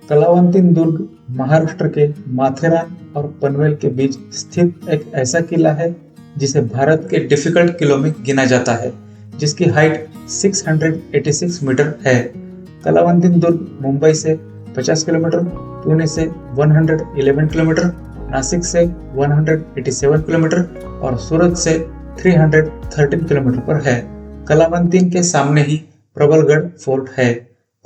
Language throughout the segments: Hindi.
कलावंतीन दुर्ग महाराष्ट्र के माथेरान और पनवेल के बीच स्थित एक ऐसा किला है जिसे भारत के डिफिकल्ट किलों में गिना जाता है, जिसकी हाइट 686 मीटर है। कलावंतीन दुर्ग मुंबई से 50 किलोमीटर, पुणे से 111 किलोमीटर, नासिक से 187 किलोमीटर और सूरत से 313 किलोमीटर पर है। कलावंतीन के सामने ही प्रबलगढ़ फोर्ट है।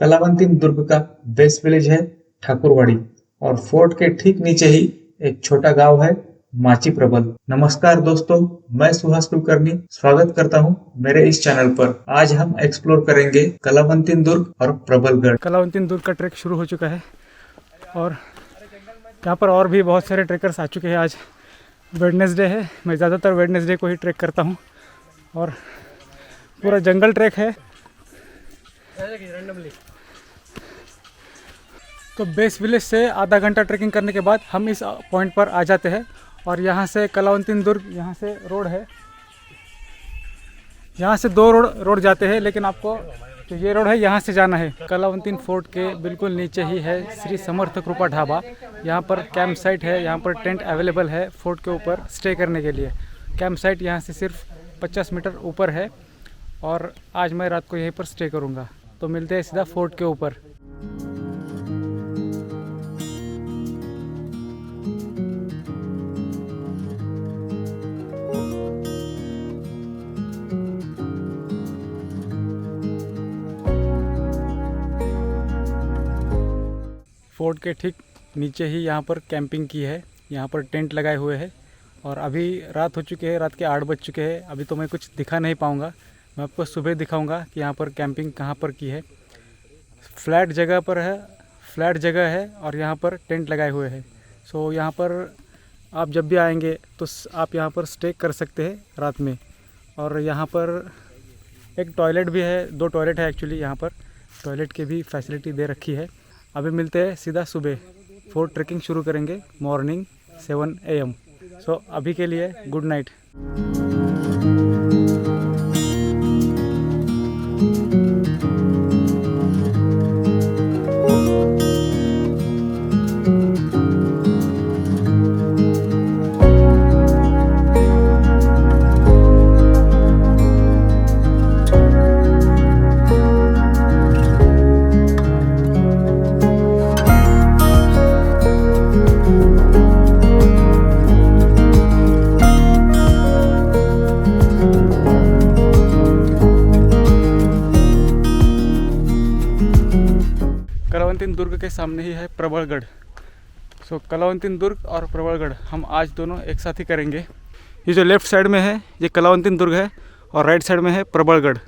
कलावंतीन दुर्ग का बेस विलेज है ठाकुरवाड़ी और फोर्ट के ठीक नीचे ही एक छोटा गांव है माची प्रबल। नमस्कार दोस्तों, मैं सुहास कुलकर्णी स्वागत करता हूं मेरे इस चैनल पर। आज हम एक्सप्लोर करेंगे कलावंतीन दुर्ग और प्रबलगढ़। कलावंतीन दुर्ग का ट्रैक शुरू हो चुका है और यहाँ पर और भी बहुत सारे ट्रैकर्स आ चुके हैं। आज वेडनेसडे है, मैं ज़्यादातर वेडनेसडे को ही ट्रैक करता हूँ और पूरा जंगल ट्रैक है। तो बेस विलेज से आधा घंटा ट्रैकिंग करने के बाद हम इस पॉइंट पर आ जाते हैं और यहाँ से कलावंतीन दुर्ग, यहाँ से रोड है, यहाँ से दो रोड जाते हैं, लेकिन आपको तो ये रोड है यहाँ से जाना है। कलावंतीन फोर्ट के बिल्कुल नीचे ही है श्री समर्थ कृपा ढाबा। यहाँ पर कैंप साइट है, यहाँ पर टेंट अवेलेबल है फोर्ट के ऊपर स्टे करने के लिए। कैंप साइट यहाँ से सिर्फ 50 मीटर ऊपर है और आज मैं रात को यहीं पर स्टे करूँगा। तो मिलते हैं सीधा फोर्ट के ऊपर। फोर्ट के ठीक नीचे ही यहाँ पर कैंपिंग की है, यहाँ पर टेंट लगाए हुए हैं और अभी रात हो चुकी है, रात के 8 बज चुके हैं। अभी तो मैं कुछ दिखा नहीं पाऊँगा, मैं आपको सुबह दिखाऊंगा कि यहाँ पर कैंपिंग कहाँ पर की है। फ्लैट जगह पर है, फ्लैट जगह है और यहाँ पर टेंट लगाए हुए हैं। सो यहाँ पर आप जब भी आएंगे तो आप यहाँ पर स्टे कर सकते हैं रात में। और यहाँ पर एक टॉयलेट भी है, 2 टॉयलेट है एक्चुअली, यहाँ पर टॉयलेट की भी फैसिलिटी दे रखी है। अभी मिलते हैं सीधा सुबह, फोर्ट ट्रैकिंग शुरू करेंगे मॉर्निंग 7 AM। सो अभी के लिए गुड नाइट। कलावंतीन दुर्ग के सामने ही है प्रबलगढ़। सो कलावंतीन दुर्ग और प्रबलगढ़ हम आज दोनों एक साथ ही करेंगे। ये जो लेफ़्ट साइड में है ये कलावंतीन दुर्ग है और राइट साइड में है प्रबलगढ़।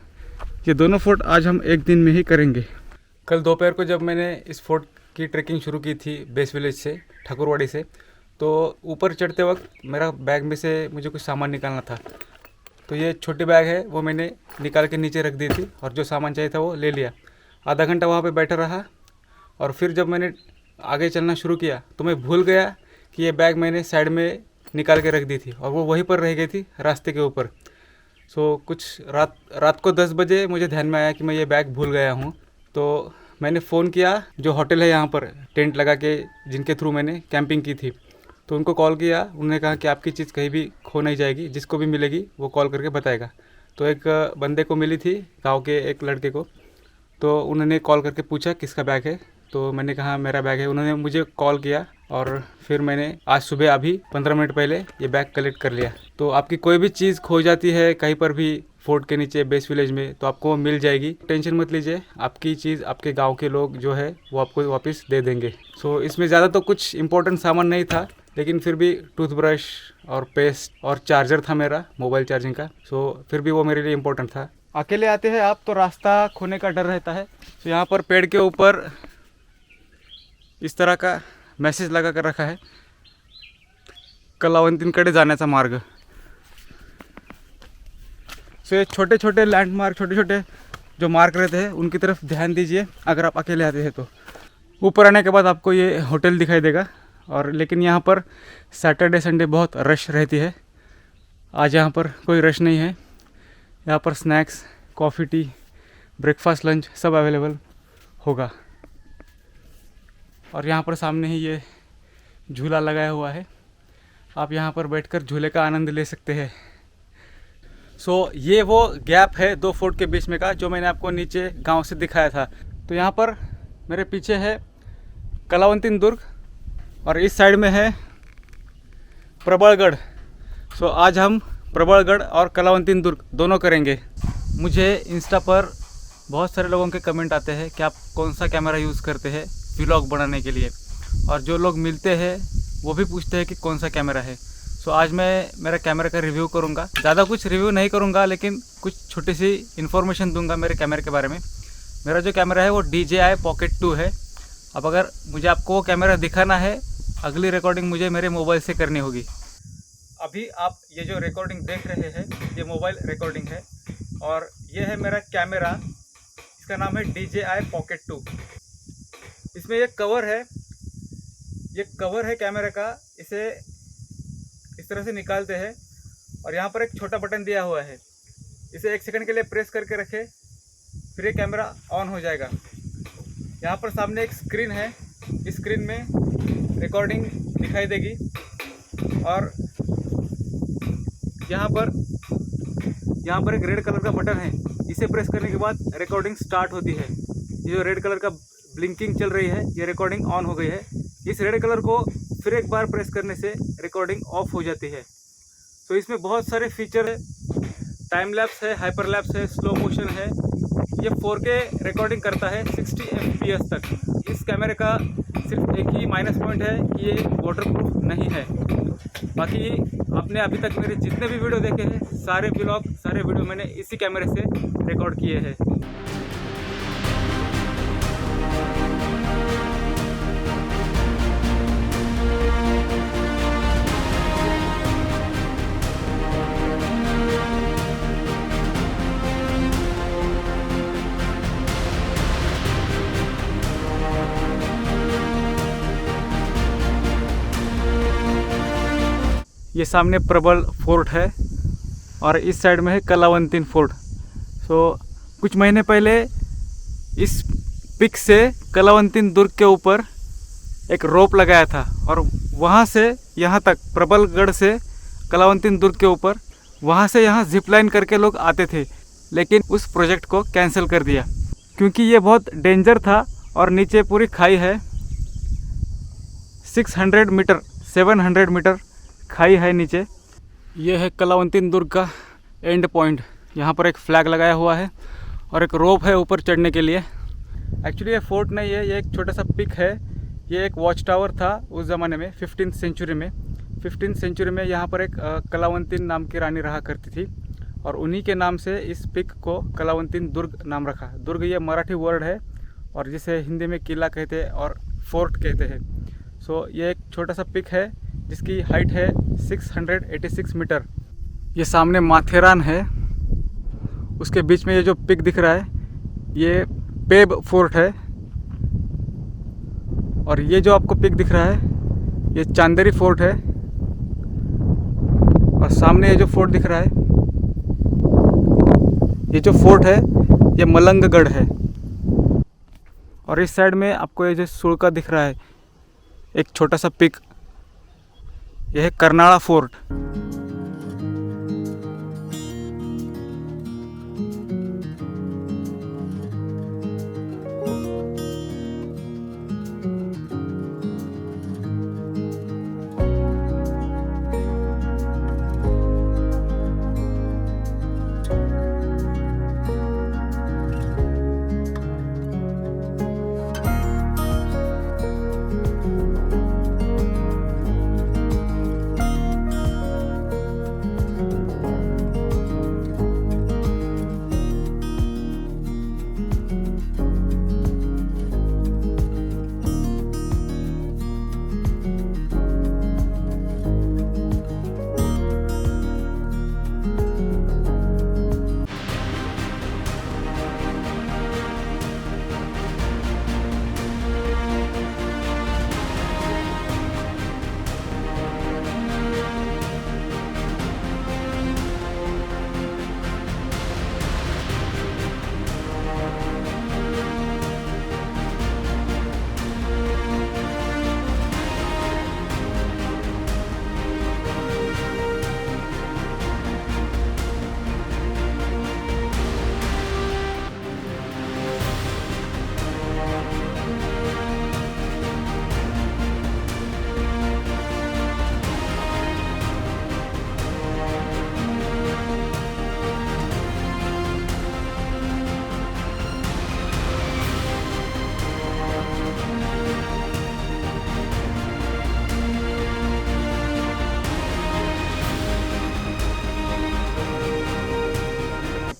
ये दोनों फोर्ट आज हम एक दिन में ही करेंगे। कल दोपहर को जब मैंने इस फोर्ट की ट्रैकिंग शुरू की थी बेस विलेज से, ठाकुरवाड़ी से, तो ऊपर चढ़ते वक्त मेरा बैग में से मुझे कुछ सामान निकालना था। तो ये छोटी बैग है वो मैंने निकाल के नीचे रख दी थी और जो सामान चाहिए था वो ले लिया। आधा घंटा वहाँ पे बैठा रहा और फिर जब मैंने आगे चलना शुरू किया तो मैं भूल गया कि ये बैग मैंने साइड में निकाल के रख दी थी और वो वहीं पर रह गई थी रास्ते के ऊपर। सो कुछ रात को 10 बजे मुझे ध्यान में आया कि मैं ये बैग भूल गया हूँ। तो मैंने फ़ोन किया जो होटल है यहाँ पर टेंट लगा के, जिनके थ्रू मैंने कैंपिंग की थी, तो उनको कॉल किया। उन्होंने कहा कि आपकी चीज़ कहीं भी खो नहीं जाएगी, जिसको भी मिलेगी वो कॉल करके बताएगा। तो एक बंदे को मिली थी, गाँव के एक लड़के को, तो उन्होंने कॉल करके पूछा किसका बैग है। तो मैंने कहा मेरा बैग है। उन्होंने मुझे कॉल किया और फिर मैंने आज सुबह अभी 15 मिनट पहले ये बैग कलेक्ट कर लिया। तो आपकी कोई भी चीज़ खो जाती है कहीं पर भी फोर्ट के नीचे बेस विलेज में तो आपको मिल जाएगी, टेंशन मत लीजिए। आपकी चीज़ आपके गांव के लोग जो है वो आपको वापस दे देंगे। सो इसमें ज़्यादा तो कुछ इंपॉर्टेंट सामान नहीं था, लेकिन फिर भी टूथब्रश और पेस्ट और चार्जर था मेरा मोबाइल चार्जिंग का। सो फिर भी वो मेरे लिए इम्पोर्टेंट था। अकेले आते हैं आप तो रास्ता खोने का डर रहता है। तो यहाँ पर पेड़ के ऊपर इस तरह का मैसेज लगा कर रखा है, कलावंतीनकडे जाण्याचा मार्ग। सो ये छोटे छोटे लैंडमार्क, छोटे छोटे जो मार्क रहते हैं उनकी तरफ ध्यान दीजिए अगर आप अकेले आते हैं तो। ऊपर आने के बाद आपको ये होटल दिखाई देगा और लेकिन यहाँ पर सैटरडे संडे बहुत रश रहती है। आज यहाँ पर कोई रश नहीं है। यहाँ पर snacks, coffee, T, breakfast, lunch सब अवेलेबल होगा। और यहाँ पर सामने ही ये झूला लगाया हुआ है, आप यहाँ पर बैठकर झूले का आनंद ले सकते हैं। ये वो गैप है दो फोर्ट के बीच में का, जो मैंने आपको नीचे गांव से दिखाया था। तो यहाँ पर मेरे पीछे है कलावंतीन दुर्ग और इस साइड में है प्रबलगढ़। आज हम प्रबलगढ़ और कलावंतीन दुर्ग दोनों करेंगे। मुझे इंस्टा पर बहुत सारे लोगों के कमेंट आते हैं कि आप कौन सा कैमरा यूज़ करते हैं व्लॉग बनाने के लिए, और जो लोग मिलते हैं वो भी पूछते हैं कि कौन सा कैमरा है। आज मैं मेरा कैमरा का रिव्यू करूंगा। ज़्यादा कुछ रिव्यू नहीं करूंगा, लेकिन कुछ छोटी सी इन्फॉर्मेशन दूंगा मेरे कैमरे के बारे में। मेरा जो कैमरा है वो DJI Pocket 2 है। अब अगर मुझे आपको वो कैमरा दिखाना है, अगली रिकॉर्डिंग मुझे मेरे मोबाइल से करनी होगी। अभी आप ये जो रिकॉर्डिंग देख रहे हैं ये मोबाइल रिकॉर्डिंग है, और ये है मेरा कैमरा, इसका नाम है DJI Pocket 2। इसमें एक कवर है, ये कवर है कैमरे का। इसे इस तरह से निकालते हैं और यहाँ पर एक छोटा बटन दिया हुआ है, इसे 1 सेकंड के लिए प्रेस करके रखें, फिर ये कैमरा ऑन हो जाएगा। यहाँ पर सामने एक स्क्रीन है, इस स्क्रीन में रिकॉर्डिंग दिखाई देगी, और यहाँ पर एक रेड कलर का बटन है, इसे प्रेस करने के बाद रिकॉर्डिंग स्टार्ट होती है। ये जो रेड कलर का ब्लिंकिंग चल रही है, ये रिकॉर्डिंग ऑन हो गई है। इस रेड कलर को फिर एक बार प्रेस करने से रिकॉर्डिंग ऑफ हो जाती है। इसमें बहुत सारे फीचर है, टाइम लैप्स है, हाइपर लैप्स है, स्लो मोशन है। ये 4K रिकॉर्डिंग करता है 60 FPS तक। इस कैमरे का सिर्फ एक ही माइनस पॉइंट है कि ये वाटरप्रूफ नहीं है। बाकी आपने अभी तक मेरे जितने भी वीडियो देखे हैं, सारे व्लॉग, सारे वीडियो मैंने इसी कैमरे से रिकॉर्ड किए हैं। ये सामने प्रबल फोर्ट है और इस साइड में है कलावंतीन फोर्ट। कुछ महीने पहले इस पिक से कलावंतीन दुर्ग के ऊपर एक रोप लगाया था, और वहाँ से यहाँ तक, प्रबलगढ़ से कलावंतीन दुर्ग के ऊपर, वहाँ से यहाँ जिप लाइन करके लोग आते थे। लेकिन उस प्रोजेक्ट को कैंसिल कर दिया क्योंकि ये बहुत डेंजर था और नीचे पूरी खाई है। 600 मीटर 700 मीटर खाई है नीचे। ये है कलावंतीन दुर्ग का एंड पॉइंट। यहाँ पर एक फ्लैग लगाया हुआ है और एक रोप है ऊपर चढ़ने के लिए। एक्चुअली ये फोर्ट नहीं है, ये एक छोटा सा पिक है। ये एक वॉच टावर था उस ज़माने में, 15th सेंचुरी में। 15th सेंचुरी में यहाँ पर एक कलावंतीन नाम की रानी रहा करती थी, और उन्हीं के नाम से इस पिक को कलावंतीन दुर्ग नाम रखा। दुर्ग ये मराठी वर्ड है और जिसे हिंदी में किला कहते हैं और फोर्ट कहते हैं। ये एक छोटा सा पिक है जिसकी हाइट है 686 मीटर। ये सामने माथेरान है, उसके बीच में ये जो पिक दिख रहा है ये पेब फोर्ट है, और ये जो आपको पिक दिख रहा है ये चांदेरी फोर्ट है, और सामने ये जो फोर्ट दिख रहा है, ये जो फोर्ट है ये मलंगगढ़ है। और इस साइड में आपको ये जो सुरका दिख रहा है, एक छोटा सा पिक, यह है कर्नाड़ा फोर्ट।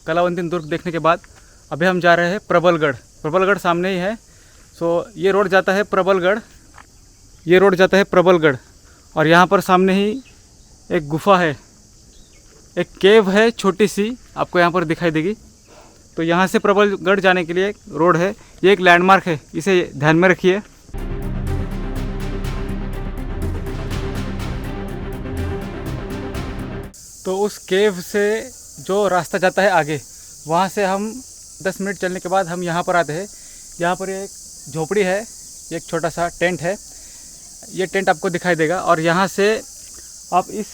कलावंतीन दुर्ग देखने के बाद अभी हम जा रहे हैं प्रबलगढ़। प्रबलगढ़ सामने ही है। सो ये रोड जाता है प्रबलगढ़, ये रोड जाता है प्रबलगढ़ और यहाँ पर सामने ही एक गुफा है, एक केव है छोटी सी, आपको यहाँ पर दिखाई देगी। तो यहाँ से प्रबलगढ़ जाने के लिए एक रोड है, ये एक लैंडमार्क है, इसे ध्यान में रखिए। तो उस केव से जो रास्ता जाता है आगे, वहाँ से हम 10 मिनट चलने के बाद हम यहाँ पर आते हैं। यहाँ पर एक झोपड़ी है, एक छोटा सा टेंट है, ये टेंट आपको दिखाई देगा और यहाँ से आप इस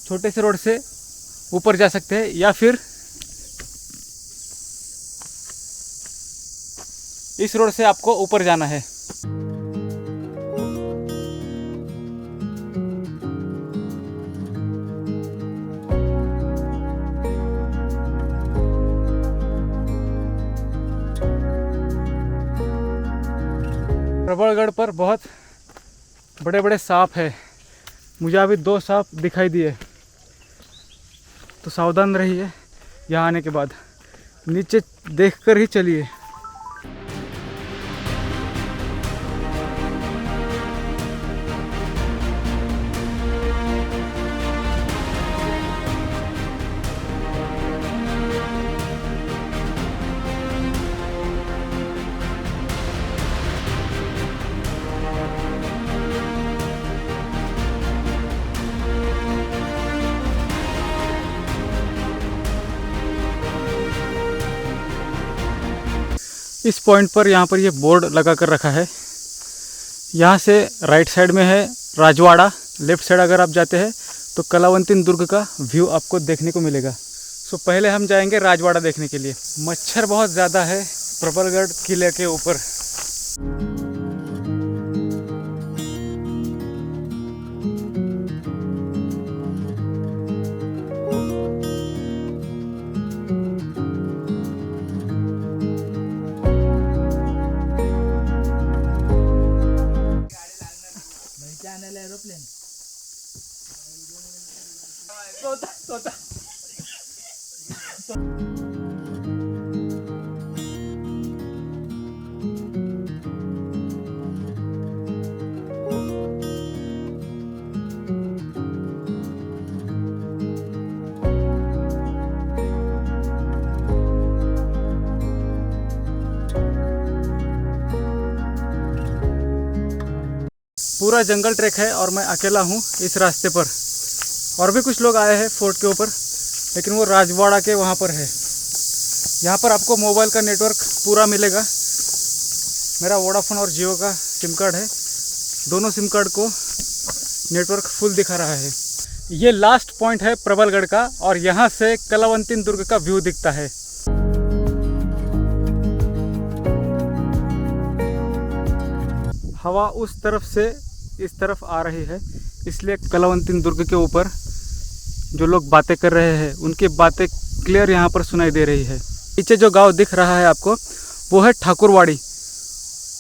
छोटे से रोड से ऊपर जा सकते हैं या फिर इस रोड से आपको ऊपर जाना है। प्रबलगढ़ पर बहुत बड़े बड़े सांप है, मुझे अभी 2 सांप दिखाई दिए, तो सावधान रहिए यहाँ आने के बाद, नीचे देखकर ही चलिए। इस पॉइंट पर यहाँ पर ये बोर्ड लगा कर रखा है, यहाँ से राइट साइड में है राजवाड़ा, लेफ्ट साइड अगर आप जाते हैं तो कलावंतीन दुर्ग का व्यू आपको देखने को मिलेगा। सो पहले हम जाएंगे राजवाड़ा देखने के लिए। मच्छर बहुत ज़्यादा है प्रबलगढ़ किले के ऊपर। एरोप्लेन पूरा जंगल ट्रैक है और मैं अकेला हूँ इस रास्ते पर, और भी कुछ लोग आए हैं फोर्ट के ऊपर, लेकिन वो राजवाड़ा के वहाँ पर है। यहाँ पर आपको मोबाइल का नेटवर्क पूरा मिलेगा। मेरा वोडाफोन और जियो का सिम कार्ड है, दोनों सिम कार्ड को नेटवर्क फुल दिखा रहा है। ये लास्ट पॉइंट है प्रबलगढ़ का और यहाँ से कलावंतीन दुर्ग का व्यू दिखता है। हवा उस तरफ से इस तरफ आ रही है, इसलिए कलावंतीन दुर्ग के ऊपर जो लोग बातें कर रहे हैं उनकी बातें क्लियर यहाँ पर सुनाई दे रही है। पीछे जो गांव दिख रहा है आपको वो है ठाकुरवाड़ी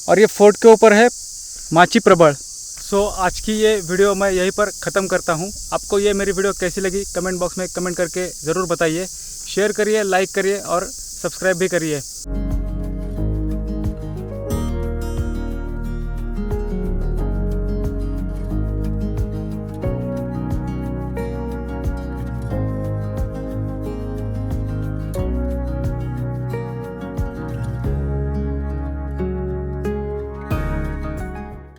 और ये फोर्ट के ऊपर है माची प्रबल। सो आज की ये वीडियो मैं यहीं पर ख़त्म करता हूँ। आपको ये मेरी वीडियो कैसी लगी कमेंट बॉक्स में कमेंट करके ज़रूर बताइए। शेयर करिए, लाइक करिए और सब्सक्राइब भी करिए।